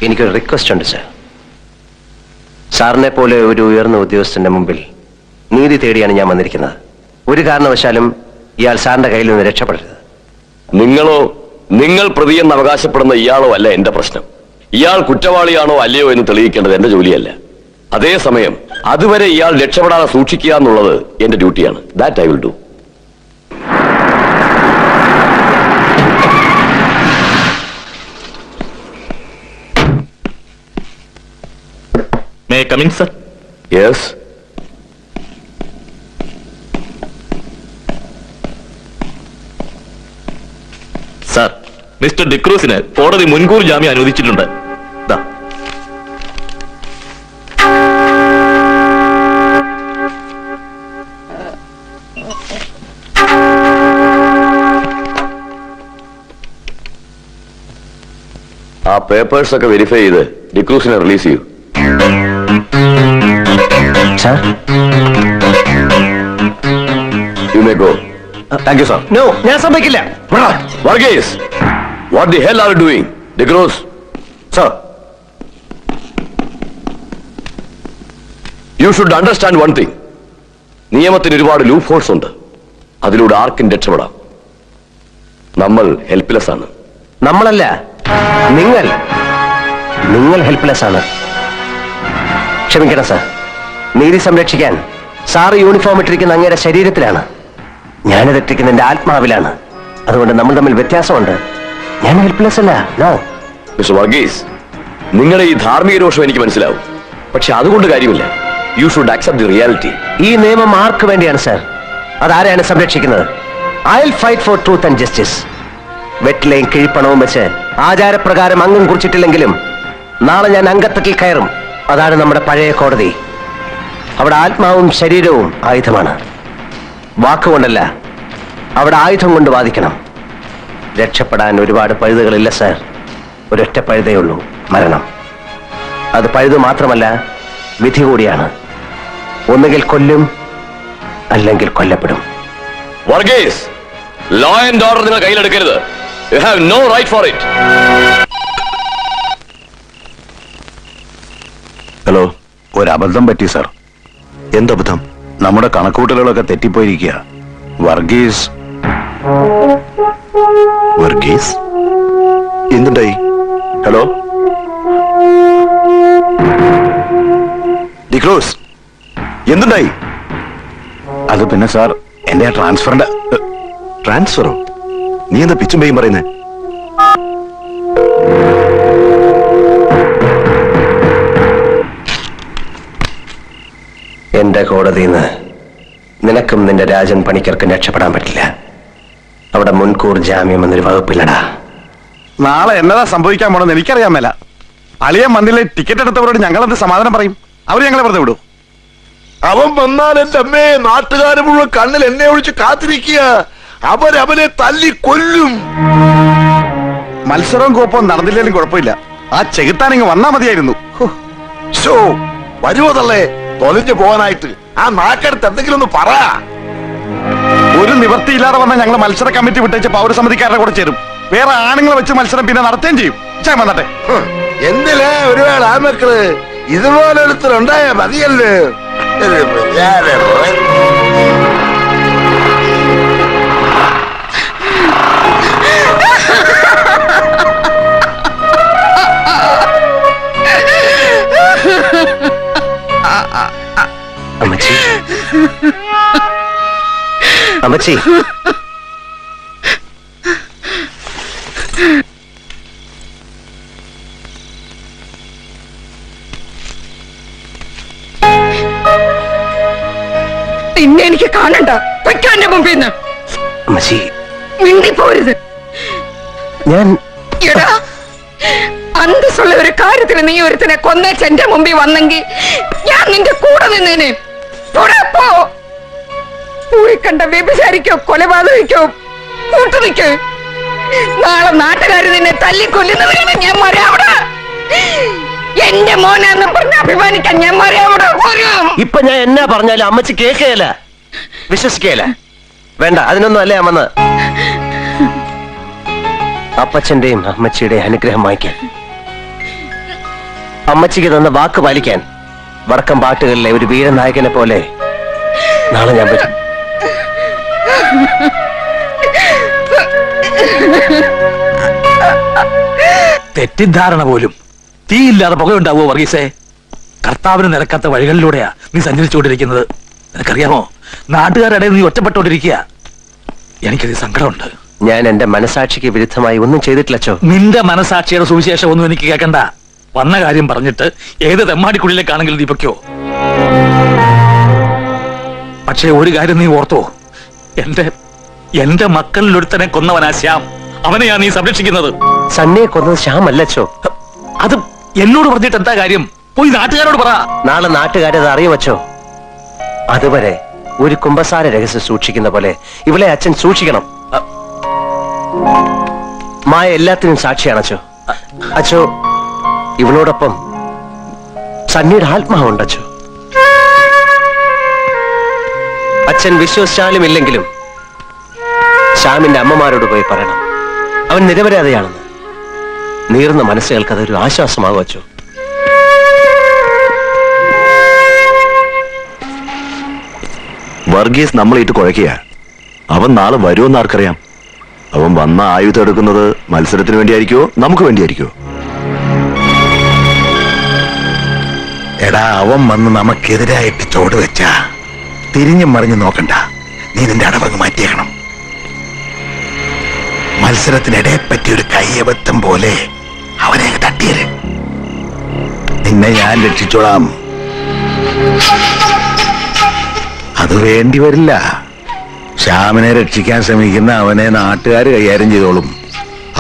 എനിക്കൊരു റിക്വസ്റ്റ് ഉണ്ട് സർ. സാറിനെ പോലെ ഒരു ഉയർന്ന ഉദ്യോഗസ്ഥന്റെ മുമ്പിൽ നീതി തേടിയാണ് ഞാൻ വന്നിരിക്കുന്നത്. ഒരു കാരണവശാലും ഇയാൾ സാറിന്റെ കയ്യിൽ നിന്ന് രക്ഷപ്പെടരുത്. നിങ്ങളോ നിങ്ങൾ പ്രതിയെന്ന് അവകാശപ്പെടുന്ന ഇയാളോ അല്ല എന്റെ പ്രശ്നം. ഇയാൾ കുറ്റവാളിയാണോ അല്ലയോ എന്ന് തെളിയിക്കേണ്ടത് എന്റെ ജോലിയല്ല. അതേസമയം അതുവരെ ഇയാൾ രക്ഷപ്പെടാതെ സൂക്ഷിക്കുക എന്നുള്ളത് എന്റെ ഡ്യൂട്ടിയാണ്. That I will do. May I come in, sir? Yes. Sir, Mr. ഡിക്രൂസിന് കോടതി മുൻകൂർ ജാമ്യം അനുവദിച്ചിട്ടുണ്ട്. ദാ. ആ പേപ്പേഴ്സ് ഒക്കെ വെരിഫൈ ചെയ്ത് ഡിക്രൂസിനെ റിലീസ് ചെയ്യൂ. Sir, you may go. Thank you sir. No, ഞാൻ സമ്മതിക്കില്ല. Varghese, what the hell are you doing? D'Cruz. Sir, you should understand one thing. നിയമത്തിന് ഒരുപാട് ലൂപ്പ് ഹോൾസ് ഉണ്ട്. അതിലൂടെ ആർക്കും രക്ഷപ്പെടാം. നമ്മൾ ഹെൽപ്ലെസ് ആണ്. നമ്മളല്ല, നിങ്ങൾ ഹെൽപ്ലെസ് ആണ്. ക്ഷമിക്കണം സാർ. നീതി സംരക്ഷിക്കാൻ സാറ് യൂണിഫോം ഇട്ടിരിക്കുന്ന അങ്ങയുടെ ശരീരത്തിലാണ്, ഞാനിതിട്ടിരിക്കുന്ന എന്റെ ആത്മാവിലാണ്. അതുകൊണ്ട് നമ്മൾ തമ്മിൽ വ്യത്യാസമുണ്ട്. ഞാൻ ഹെൽപ്ലെസ് അല്ല. നോ മിസ്റ്റർ വർഗീസ്, നിങ്ങളുടെ ഈ ധാർമ്മിക രോഷം എനിക്ക് മനസ്സിലാവും. പക്ഷെ അതുകൊണ്ട് കാര്യമില്ല. You should accept the reality. ഈ നിയമം ആർക്ക് വേണ്ടിയാണ് സാർ? അതാരെയാണ് സംരക്ഷിക്കുന്നത്? I will fight for truth and justice. വെറ്റിലയും കിഴിപ്പണവും വെച്ച് ആചാരപ്രകാരം അംഗം കുറിച്ചിട്ടില്ലെങ്കിലും നാളെ ഞാൻ അംഗത്തട്ടിൽ കയറും. അതാണ് നമ്മുടെ പഴയ കോടതി. അവിടെ ആത്മാവും ശരീരവും ആയുധമാണ്. വാക്കുകൊണ്ടല്ല, അവിടെ ആയുധം കൊണ്ട് വാദിക്കണം. രക്ഷപ്പെടാൻ ഒരുപാട് പഴുതുകളില്ല സാർ. ഒരൊറ്റ പഴുതേ ഉള്ളൂ, മരണം. അത് പഴുതു മാത്രമല്ല, വിധി കൂടിയാണ്. ഒന്നുകിൽ കൊല്ലും, അല്ലെങ്കിൽ കൊല്ലപ്പെടും. വർഗീസ്, ലോ ആൻഡ് ഓർഡർ നിങ്ങൾ കയ്യിലെടുക്കരുത്. You have no right for it. Hello, ഒരബദ്ധം പറ്റി സാർ. എന്തബദ്ധം? നമ്മുടെ കണക്കൂട്ടലുകളൊക്കെ തെറ്റിപ്പോയിരിക്കുക. വർഗീസ് എന്തുണ്ടായി? ഹലോ ഡിക്രൂസ്, എന്തുണ്ടായി? അത് പിന്നെ സാർ, എന്റെ ട്രാൻസ്ഫറിന്റെ ട്രാൻസ്ഫറോ? നീ എന്താ പിച്ചും പേയും പറയുന്നേ? എന്റെ കോടതിന്ന് നിനക്കും നിന്റെ രാജൻ പണിക്കർക്കും രക്ഷപ്പെടാൻ പറ്റില്ല. അവിടെ മുൻകൂർ ജാമ്യം എന്നൊരു വകുപ്പില്ലടാ. നാളെ എന്നതാ സംഭവിക്കാൻ പോണെന്ന് എനിക്കറിയാൻ മേല. അളിയൻ മന്ദിലെ ടിക്കറ്റ് എടുത്തവരോട് ഞങ്ങളെന്ത് സമാധാനം പറയും? അവർ ഞങ്ങളെ വെറുതെ വിടൂ? അവൻ വന്നാൽ എന്റെ അമ്മേ, നാട്ടുകാരെ മുഴുവൻ കണ്ണിൽ എന്നെ ഒഴിച്ച് കാത്തിരിക്കുക. അവനെ തല്ലി കൊല്ലും. മത്സരവും കോപ്പവും നടന്നില്ലേലും കുഴപ്പമില്ല. ആ ചെകുത്താനിങ് വന്നാ മതിയായിരുന്നു. വരുവോ തള്ളേ തൊലഞ്ഞു പോകാനായിട്ട്? ആ നാക്കെടുത്ത് എന്തെങ്കിലും ഒന്ന് പറ. ഒരു നിവൃത്തിയില്ലാതെ വന്നാൽ ഞങ്ങൾ മത്സര കമ്മിറ്റി വിട്ടേച്ച് പൗരസമിതിക്കാരുടെ കൂടെ ചേരും. വേറെ ആണുങ്ങളെ വെച്ച് മത്സരം പിന്നെ നടത്തുകയും ചെയ്യും. ചാൻ വന്നട്ടെ. എന്തിനാ ഒരുപാട് ആമക്കള് ഇതുപോലെ ഒരുത്തരുണ്ടായ മതിയല്ലേ? അമ്മച്ചി, അമ്മച്ചി, പിന്നെ എനിക്ക് കാണണ്ട. പൊയ്ക്കാന്റെ മുമ്പിൽ നിന്ന്. അമ്മച്ചി, മിണ്ടിപ്പോരുത്. ഞാൻ എടാ, അന്തസ്സുള്ള ഒരു കാര്യത്തിന് നീ ഒരുത്തിനെ കൊന്നേച്ച് എന്റെ മുമ്പിൽ വന്നെങ്കിൽ ഞാൻ നിന്റെ കൂടെ നിന്നേനെ. പോയി കണ്ട വ്യഭിചാരിക്കോ കൊലപാതകോ കൂട്ടു നിൽക്ക്. നാളെ നാട്ടുകാര് നിന്നെ തല്ലിക്കൊല്ലുന്നവരാണ് ഞാൻ മറിയാവിടെ. എന്റെ മോനാന്ന് പറഞ്ഞ് അഭിമാനിക്കാൻ ഞാൻ മറിയാവിടെ. ഇപ്പൊ ഞാൻ എന്നാ പറഞ്ഞാലും അമ്മച്ചി കേൾക്കുകയല്ല, വിശ്വസിക്കുകയല്ല. വേണ്ട, അതിനൊന്നും അല്ലേ അമ്മന്ന്. അപ്പച്ചന്റെയും അമ്മച്ചിയുടെയും അനുഗ്രഹം വാങ്ങിക്കാൻ അമ്മച്ചിക്ക് തന്ന വാക്ക് പാലിക്കാൻ വടക്കം പാട്ടുകളിലെ ഒരു വീരനായകനെ പോലെ നാളെ ഞാൻ വരും. തെറ്റിദ്ധാരണ പോലും. തീയില്ലാതെ പുകയുണ്ടാവോ വർഗീസേ? കർത്താവിന് നിരക്കാത്ത വഴികളിലൂടെയാ നീ സഞ്ചരിച്ചുകൊണ്ടിരിക്കുന്നത്. നിനക്കറിയാമോ, നാട്ടുകാരുടെ നീ ഒറ്റപ്പെട്ടോണ്ടിരിക്കുക. എനിക്കത് സങ്കടമുണ്ട്. ഞാൻ എന്റെ മനസാക്ഷിക്ക് വിരുദ്ധമായി ഒന്നും ചെയ്തിട്ടില്ലച്ചോ. നിന്റെ മനസാക്ഷിയുടെ സുവിശേഷം ഒന്നും എനിക്ക് കേൾക്കണ്ട. വന്ന കാര്യം പറഞ്ഞിട്ട് ഏത് തെമ്മാടിക്കുള്ളിലേക്കാണെങ്കിലും നീ പൊയ്ക്കോ. പക്ഷേ ഒരു കാര്യം നീ ഓർത്തോ, എന്റെ മക്കളിലൊരുത്തനെ കൊന്നവനാ ശ്യാം. അവനെയാ നീ സംരക്ഷിക്കുന്നത്. സണ്ണിയെ കൊന്നത് ശ്യാമല്ലച്ചോ. അത് എന്നോട് പറഞ്ഞിട്ട് എന്താ കാര്യം? പോയി നാട്ടുകാരോട് പറ. നാളെ നാട്ടുകാരത് അറിയുമച്ചോ. അതുവരെ ഒരു കുമ്പസാര രഹസ്യം സൂക്ഷിക്കുന്ന പോലെ ഇവളെ അച്ഛൻ സൂക്ഷിക്കണം. മായ എല്ലാത്തിനും സാക്ഷിയാണച്ചോ. അച്ചോ, ഇവളോടൊപ്പം സണ്ണിയുടെ ആത്മാവുണ്ടച്ചോ. അച്ഛൻ വിശ്വസിച്ചാലും ഇല്ലെങ്കിലും ശ്യാമിന്റെ അമ്മമാരോട് പോയി പറയണം, അവൻ നിരപരാധിയാണെന്ന്. നീർന്ന മനസ്സുകൾക്ക് അതൊരു ആശ്വാസമാകും അച്ചോ. വർഗീസ് നമ്മളേറ്റ് കുഴക്കുക. അവൻ നാളെ വരുമെന്ന് ആർക്കറിയാം? അവൻ വന്ന ആയുധം എടുക്കുന്നത് മത്സരത്തിന് വേണ്ടിയായിരിക്കോ നമുക്ക് വേണ്ടിയായിരിക്കോ? എടാ, അവൻ വന്ന് നമുക്കെതിരായിട്ട് ചോട് വെച്ചാ തിരിഞ്ഞും മറിഞ്ഞു നോക്കണ്ട. നീ നിന്റെ അടവങ്ങ് മാറ്റിയേക്കണം. മത്സരത്തിനിടെ പറ്റിയൊരു കയ്യബദ്ധം പോലെ അവനെ തട്ടിയത്. നിന്നെ ഞാൻ രക്ഷിച്ചോളാം. അത് വേണ്ടി വരില്ല. ശ്യാമിനെ രക്ഷിക്കാൻ ശ്രമിക്കുന്ന അവനെ നാട്ടുകാർ കൈകാര്യം ചെയ്തോളും.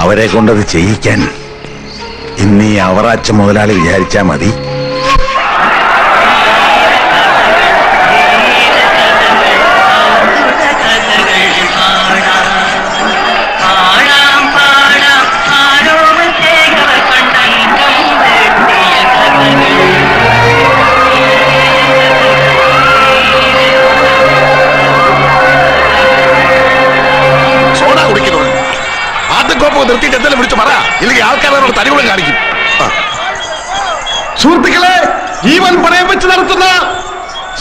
അവരെ കൊണ്ടത് ചെയ്യിക്കാൻ ഇന്നീ അവറാച്ച മുതലാളി വിചാരിച്ചാ മതി. നിർത്തിയിട്ട് എന്തെങ്കിലും വിളിച്ചു പറ, ഇല്ലെങ്കിൽ ആൾക്കാരോട് തരികളും കാണിക്കും. സുഹൃത്തുക്കളെ, ജീവൻ പണയം വെച്ച് നടത്തുന്ന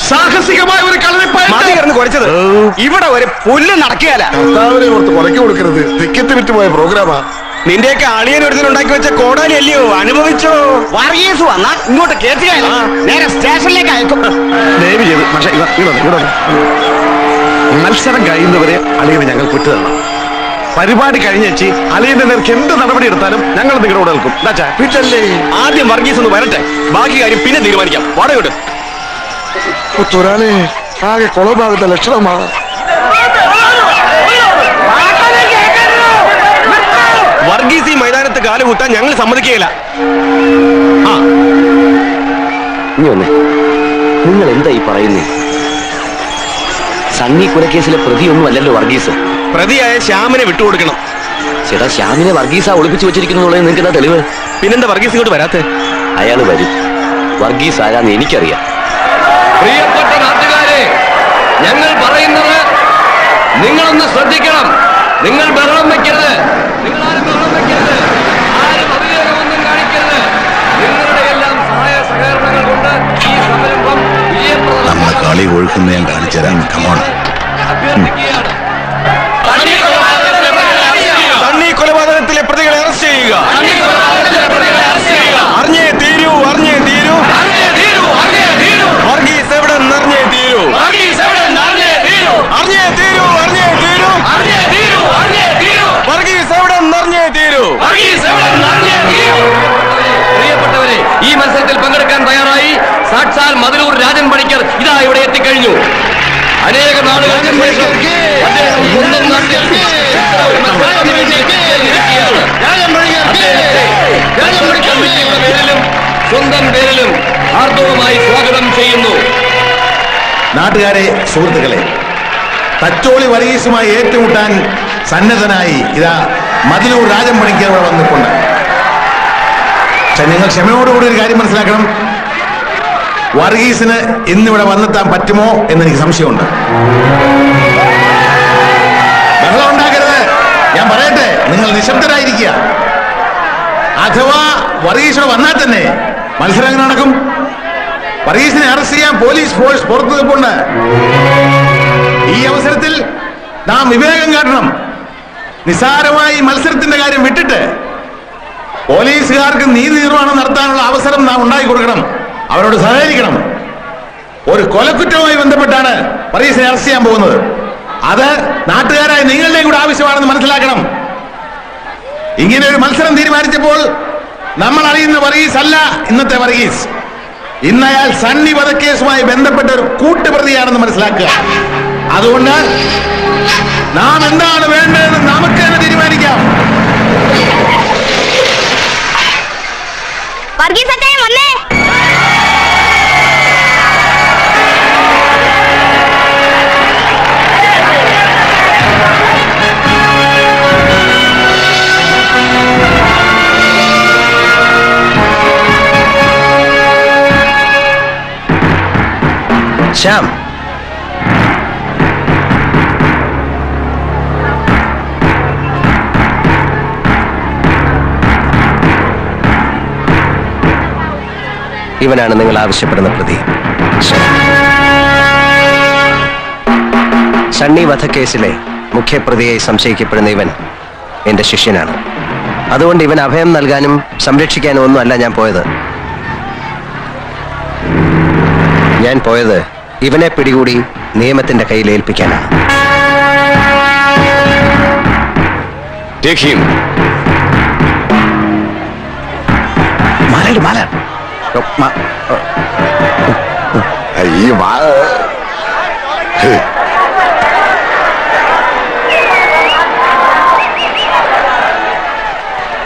സാഹസികമായ ഒരു കളരിപ്പായിട്ട് ഇവിടെ ഒരു പുല്ല് നടക്കുകയല്ല. കർത്താവിനെ ഓർത്ത് കൊലയ്ക്ക് കൊടുക്കരുത്. ടിക്കറ്റ് വിറ്റ് പോയ പ്രോഗ്രാമാ. നിന്റെയൊക്കെ അളിയൻ ഒരുത്തിനുണ്ടാക്കി വെച്ച കോടാലി അല്ലയോ, അനുഭവിച്ചോ. വർഗീസ് വന്നാ ഇങ്ങോട്ട് കേട്ടുകയല്ല, നേരെ സ്റ്റേഷനിലേക്ക് അയക്കും. ദയവ് ചെയ്ത് പക്ഷേ ഇവിടെ മത്സരം കഴിയുന്നവരെ അളിയന് ഞങ്ങൾ വിട്ടുതരണം. പരിപാടി കഴിഞ്ഞേച്ച് അളിയന്റെ നേർക്ക് എന്ത് നടപടി എടുത്താലും ഞങ്ങൾ നിങ്ങളുടെ കൂടെ നിൽക്കും. വീട്ടല്ലേ ആദ്യം വർഗീസ് ഒന്ന് വരട്ടെ, ബാക്കി കാര്യം പിന്നെ തീരുമാനിക്കാം. വാടകയോട്ട് ഒരാളെ ആകെ കുളമാകുന്ന ലക്ഷണമാണ്. വർഗീസ് ഈ മൈതാനത്ത് കാലുകൂട്ടാൻ ഞങ്ങൾ സമ്മതിക്കുകയില്ല. നിങ്ങൾ എന്താ ഈ പറയുന്നേ? സണ്ണി കൊലക്കേസിലെ പ്രതിയൊന്നും അല്ലല്ലോ വർഗീസ്. പ്രതിയായ ശ്യാമിനെ വിട്ടുകൊടുക്കണം. ചേട്ടാ, ശ്യാമിനെ വർഗീസ ഒളിപ്പിച്ചു വെച്ചിരിക്കുന്നു നിങ്ങൾക്ക് എന്താ തെളിവ്? പിന്നെന്താ വർഗീസ് ഇങ്ങോട്ട് വരാത്തെ? അയാൾ വരും. വർഗീസ് ആരാന്ന് എനിക്കറിയാം. പ്രിയപ്പെട്ട നാട്ടുകാരെ, ഞങ്ങൾ പറയുന്നത് നിങ്ങളൊന്ന് ശ്രദ്ധിക്കണം. നിങ്ങൾ ബഹളം വെക്കരുത്. നിങ്ങളാരും ബഹളം വെക്കരുത്. ആരും അവിവേകമൊന്നും കാണിക്കരുത്. നിങ്ങളുടെ എല്ലാം സഹായ സഹകരണങ്ങൾ കൊണ്ട് ഈ സംരംഭം വിജയപ്രദം നമ്മളെ കളി ഒഴുക്കുന്ന ഞാൻ കാണിച്ചു തരാം. കമോൺ. അഭ്യർത്ഥിക്കുകയാണ്. സണ്ണി കൊലപാതകത്തിലെ പ്രതികളെ അറസ്റ്റ് ചെയ്യുക. അറിഞ്ഞേ തീരൂ, അറിഞ്ഞേ തീരൂ. വർഗീസ് എവിടെ നിറഞ്ഞേ തീരൂ. അറിഞ്ഞേ തീരൂ, അറിഞ്ഞേ തീരൂ. വർഗീസ് എവിടെ നിറഞ്ഞേ തീരൂ. പ്രിയപ്പെട്ടവരെ, ഈ മത്സരത്തിൽ പങ്കെടുക്കാൻ തയ്യാറായി സാക്ഷാൽ മതിലൂർ രാജൻ പണിക്കർ ഇതാ ഇവിടെ എത്തിക്കഴിഞ്ഞു. അനേക നാളുകൾക്ക് ശേഷം അദ്ദേഹം സ്വന്തം നാട്ടിൽ മത്സരത്തിന് വേണ്ടി എത്തിയിരിക്കുകയാണ്. അദ്ദേഹത്തെ കമ്മിറ്റിയുടെ പേരിലും സ്വന്തം പേരിലും ഹാർദവമായി സ്വാഗതം ചെയ്യുന്നു. നാട്ടുകാരെ, സുഹൃത്തുക്കളെ, തച്ചോളി വർഗീസുമായി ഏറ്റുമുട്ടാൻ സന്നദ്ധനായി ഇതാ മതിലൂർ രാജൻ പണിക്കർ ഇവിടെ വന്നിട്ടുണ്ട്. പക്ഷെ നിങ്ങൾ ക്ഷമയോടുകൂടി ഒരു കാര്യം മനസ്സിലാക്കണം. വർഗീസിന് ഇന്നിവിടെ വന്നെത്താൻ പറ്റുമോ എന്നെനിക്ക് സംശയമുണ്ട്. ബഹളം ഉണ്ടാക്കരുത്. ഞാൻ പറയട്ടെ, നിങ്ങൾ നിശബ്ദരായിരിക്കുക. അഥവാ വർഗീസിന് വന്നാൽ തന്നെ മത്സരം എങ്ങനെ നടക്കും? വർഗീസിനെ അറസ്റ്റ് ചെയ്യാൻ പോലീസ് ഫോഴ്സ് പുറത്തു നിൽപ്പുണ്ട്. ഈ അവസരത്തിൽ നാം വിവേകം കാട്ടണം. നിസ്സാരമായി മത്സരത്തിന്റെ കാര്യം വിട്ടിട്ട് പോലീസുകാർക്ക് നീതി നിർവഹണം നടത്താനുള്ള അവസരം നാം ഉണ്ടാക്കി കൊടുക്കണം. അവരോട് സഹകരിക്കണം. ഒരു കൊലക്കുറ്റവുമായി ബന്ധപ്പെട്ടാണ് വർഗീസിനെ അറസ്റ്റ് ചെയ്യാൻ പോകുന്നത്. അത് നാട്ടുകാരായ നിങ്ങളുടെയും കൂടെ ആവശ്യമാണെന്ന് മനസ്സിലാക്കണം. ഇങ്ങനെ ഒരു മത്സരം തീരുമാനിച്ചപ്പോൾ നമ്മൾ അറിയുന്ന വർഗീസ് അല്ല ഇന്നത്തെ വർഗീസ്. ഇന്ന് അയാൾ സണ്ണി വധക്കേസുമായി ബന്ധപ്പെട്ട ഒരു കൂട്ടുപ്രതിയാണെന്ന് മനസ്സിലാക്കുക. അതുകൊണ്ട് നാം എന്താണ് വേണ്ടതെന്ന് നമുക്ക് തന്നെ തീരുമാനിക്കാം. ശ്യാം, ഇവനാണ് നിങ്ങൾ ആവശ്യപ്പെടുന്ന പ്രതി. സണ്ണി വധക്കേസിലെ മുഖ്യപ്രതിയായി സംശയിക്കപ്പെടുന്ന ഇവൻ എന്റെ ശിഷ്യനാണ്. അതുകൊണ്ട് ഇവൻ അഭയം നൽകാനും സംരക്ഷിക്കാനും ഒന്നും അല്ല ഞാൻ പോയത്. ഞാൻ പോയത് ഇവനെ പിടികൂടി നിയമത്തിന്റെ കയ്യിൽ ഏൽപ്പിക്കാനാണ്.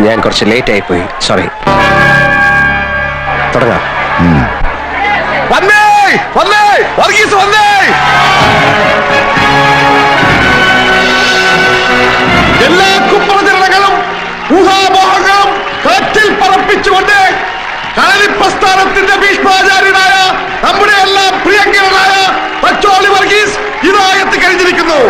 ഞാൻ കുറച്ച് ലേറ്റ് ആയിപ്പോയി, സോറി. തുടങ്ങാം. വന്നേ വന്നേ വർഗീസ് വന്നേ. എല്ലാ കുപ്രചരണങ്ങളും ഊഹാപോഹങ്ങളും കാറ്റിൽ പറപ്പിച്ചുകൊണ്ട് കളരിപ്രസ്ഥാനത്തിന്റെ ഭീഷ്മാചാര്യനായ നമ്മുടെ എല്ലാം പ്രിയങ്കരനായ പച്ചോളി വർഗീസ് ഇതാ എത്തിക്കഴിഞ്ഞിരിക്കുന്നു.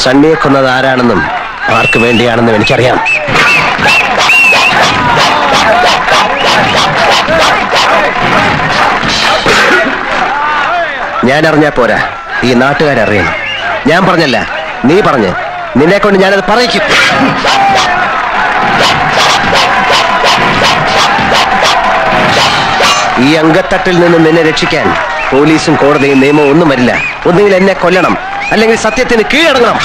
സണ്ണിയെ കൊന്നത് ആരാണെന്നും ആർക്ക് വേണ്ടിയാണെന്നും എനിക്കറിയാം. ഞാൻ അറിഞ്ഞാ പോരാ, ഈ നാട്ടുകാരറിയണം. ഞാൻ പറഞ്ഞല്ല, നീ പറഞ്ഞ്, നിന്നെ കൊണ്ട് ഞാനത് പറയിക്കും. ഈ അങ്കത്തട്ടിൽ നിന്ന് നിന്നെ രക്ഷിക്കാൻ പോലീസും കോടതിയും നിയമവും ഒന്നും വരില്ല. ഒന്നുകിൽ എന്നെ കൊല്ലണം, അല്ലെങ്കിൽ സത്യത്തിന് കീഴടങ്ങണം.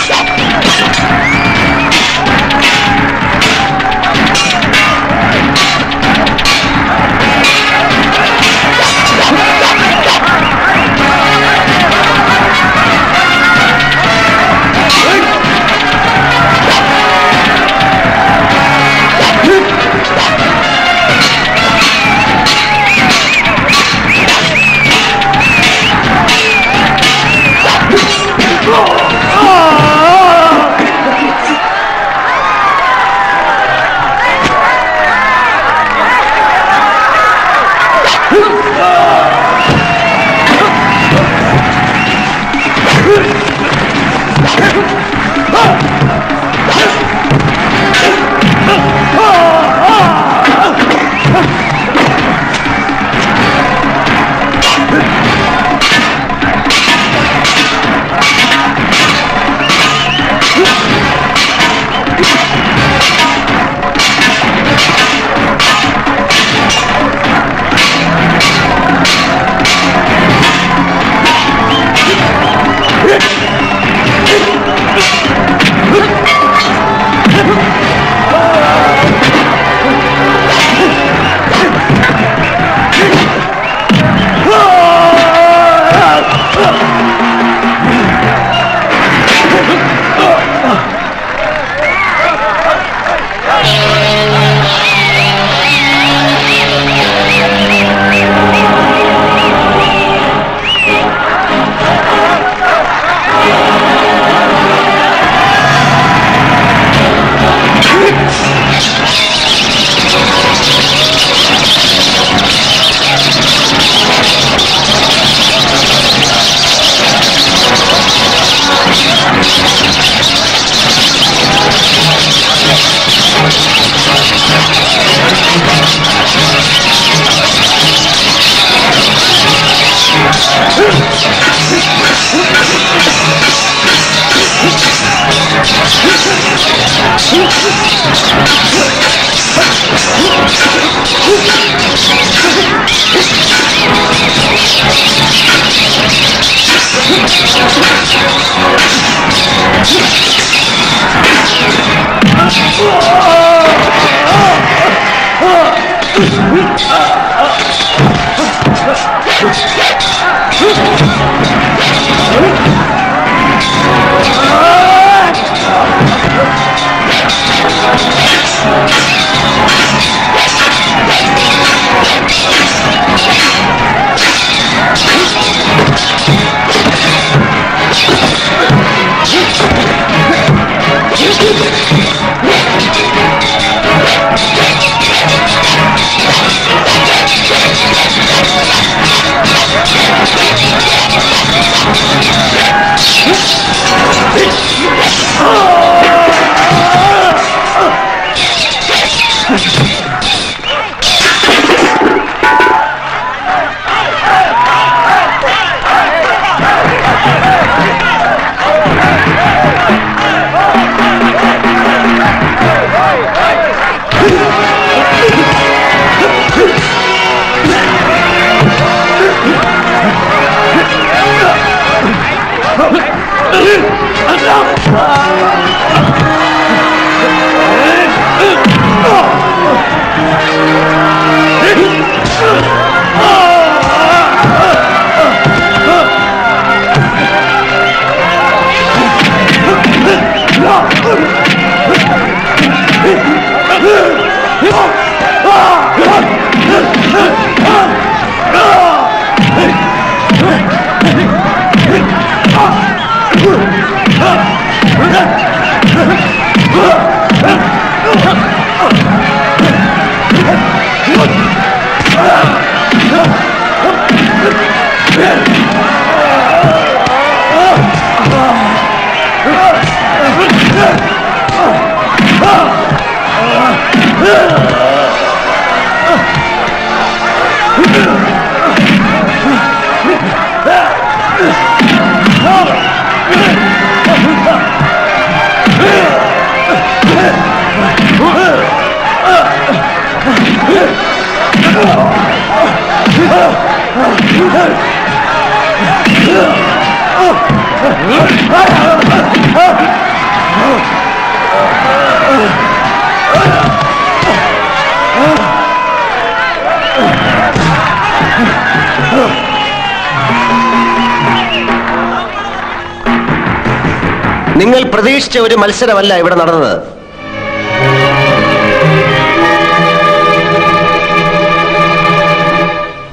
നിങ്ങൾ പ്രതീക്ഷിച്ച ഒരു മത്സരമല്ല ഇവിടെ നടന്നത്.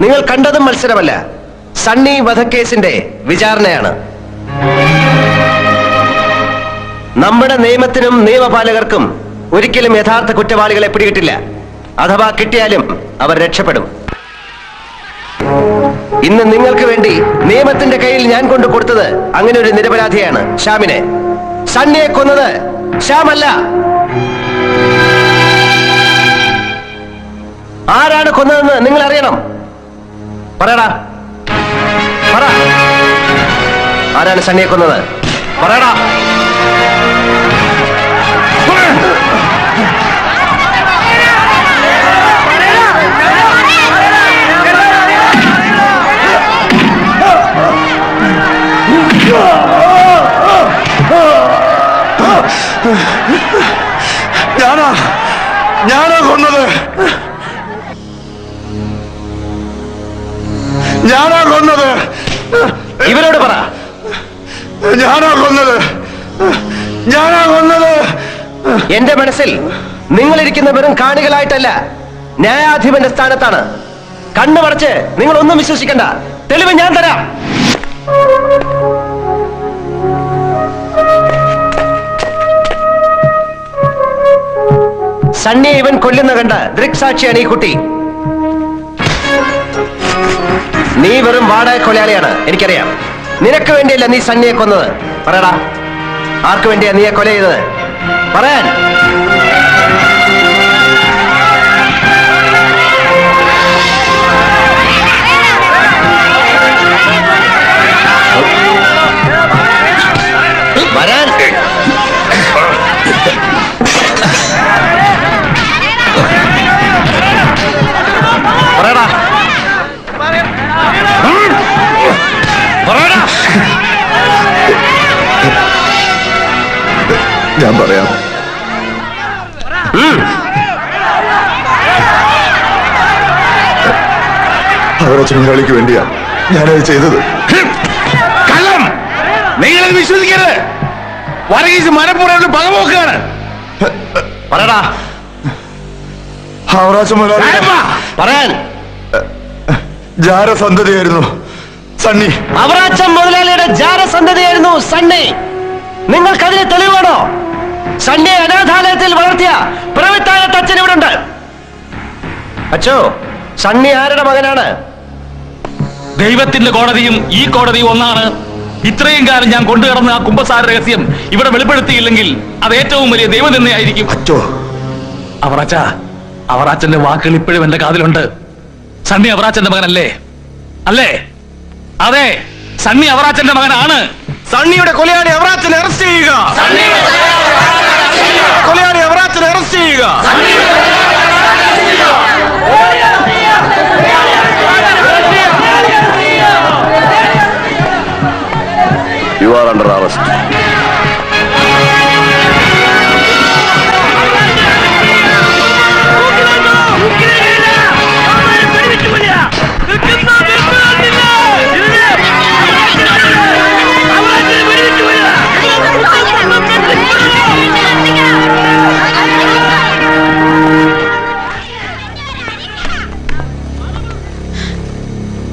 നിങ്ങൾ കണ്ടതും മത്സരമല്ല, സണ്ണി വധക്കേസിന്റെ വിചാരണയാണ്. നമ്മുടെ നിയമത്തിനും നിയമപാലകർക്കും ഒരിക്കലും യഥാർത്ഥ കുറ്റവാളികളെ പിടികിട്ടില്ല. അഥവാ കിട്ടിയാലും അവർ രക്ഷപ്പെടും. ഇന്ന് നിങ്ങൾക്ക് വേണ്ടി നിയമത്തിന്റെ കയ്യിൽ ഞാൻ കൊണ്ടു കൊടുത്തത് അങ്ങനെ ഒരു നിരപരാധിയാണ്, ശ്യാമിനെ. സണ്ണിയെ കൊന്നത് ശ്യാമല്ല. ആരാണ് കൊന്നതെന്ന് നിങ്ങൾ അറിയണം. പറയടാ, പറ. ആരാണ് സണ്ണിയെ കൊന്നത്? പറയടാ. ഞാനാ കൊന്നത്. ഞാനാ കൊന്നത്. ഇവരോട് പറ. ഞാനാ കൊന്നത്. ഞാനാ കൊന്നത്. എന്റെ മനസ്സിൽ നിങ്ങളിരിക്കുന്ന വെറും കാണികളായിട്ടല്ല, ന്യായാധിപന്റെ സ്ഥാനത്താണ്. കണ്ണു മടച്ച് നിങ്ങൾ ഒന്നും വിശ്വസിക്കണ്ട. തെളിവ് ഞാൻ തരാം. സണ്ണിയെ ഇവൻ കൊല്ലുന്ന കണ്ട ദൃക്സാക്ഷിയാണ് ഈ കുട്ടി. നീ വെറും വാടക കൊലയാളിയാണ്, എനിക്കറിയാം. നിനക്ക് വേണ്ടിയല്ല നീ സണ്ണിയെ കൊന്നത്. പറയടാ, ആർക്കു വേണ്ടിയാ നീയെ കൊല ചെയ്തത്? പറയാൻ. വരാൻ. അവരച്ഛൻ മുതലാളിക്ക് വേണ്ടിയാ ഞാനത് ചെയ്തത്. കള്ളം! നിങ്ങളത് വിശ്വസിക്കരുത്. വർഗീസ് മനപ്പുറം പകപോക്കാണ്. പറയടാ, അവറാച്ചൻ മുതലാളി പറയാൻ. ജാരസന്ധതിയായിരുന്നു സണ്ണി. അവറാച്ചൻ മുതലാളിയുടെ ജാരസന്ധതിയായിരുന്നു സണ്ണി. നിങ്ങൾക്കതിന് തെളിവാണോ? സണ്ണിയെ അനാഥാലയത്തിൽ വളർത്തിയ പ്രവിത്തായ തച്ചൻ ഇവിടെ ഉണ്ട്. അച്ചോ, സണ്ണി ആരുടെ മകനാണ്? ദൈവത്തിന്റെ കോടതിയും ഈ കോടതിയും ഒന്നാണ്. ഇത്രയും കാലം ഞാൻ കൊണ്ടുകിടന്ന ആ കുമ്പസാര രഹസ്യം ഇവിടെ വെളിപ്പെടുത്തിയില്ലെങ്കിൽ അത് ഏറ്റവും വലിയ ദൈവം തന്നെയായിരിക്കും. അച്ചോ, അവറാച്ചന്റെ വാക്കുകൾ ഇപ്പോഴും എന്റെ കാതിലുണ്ട്. സണ്ണി അവറാച്ചന്റെ മകനല്ലേ? അല്ലേ? അതെ, സണ്ണി അവറാച്ചന്റെ മകനാണ്. സണ്ണിയുടെ കൊലയാളി അവറാച്ചനെ അറസ്റ്റ് ചെയ്യുക. കൊലയാളി അവറാച്ചനെ അറസ്റ്റ് ചെയ്യുക. You are under arrest.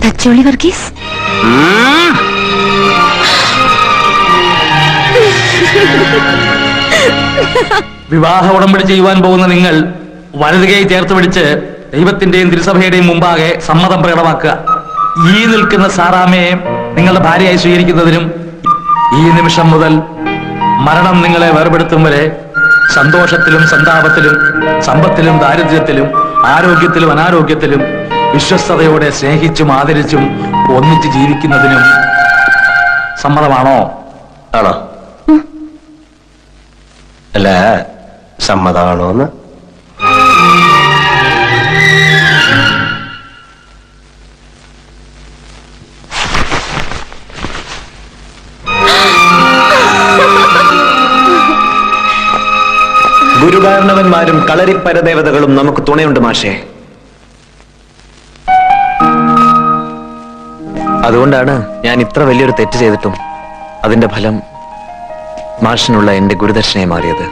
Thacholi Varghese, വിവാഹ ഉടമ്പടി ചെയ്യുവാൻ പോകുന്ന നിങ്ങൾ വലതുകൈ ചേർത്ത് പിടിച്ച് ദൈവത്തിന്റെയും തിരുസഭയുടെയും മുമ്പാകെ സമ്മതം പ്രകടമാക്കുക. ഈ നിൽക്കുന്ന സാറാമയെ നിങ്ങളുടെ ഭാര്യയായി സ്വീകരിക്കുന്നതിനും ഈ നിമിഷം മുതൽ മരണം നിങ്ങളെ വേർപെടുത്തും വരെ സന്തോഷത്തിലും സന്താപത്തിലും സമ്പത്തിലും ദാരിദ്ര്യത്തിലും ആരോഗ്യത്തിലും അനാരോഗ്യത്തിലും വിശ്വസ്തയോടെ സ്നേഹിച്ചും ആദരിച്ചും ഒന്നിച്ച് ജീവിക്കുന്നതിനും സമ്മതമാണോ? ആണോ? അല്ല, സമ്മതമാണോന്ന്? ഗുരുകാരണവന്മാരും കളരിപ്പരദേവതകളും നമുക്ക് തുണയുണ്ട് മാഷേ. അതുകൊണ്ടാണ് ഞാൻ ഇത്ര വലിയൊരു തെറ്റ് ചെയ്തിട്ടും അതിന്റെ ഫലം മാഷിനുള്ള എന്റെ ഗുരുദക്ഷിണയെ മാറിയത്.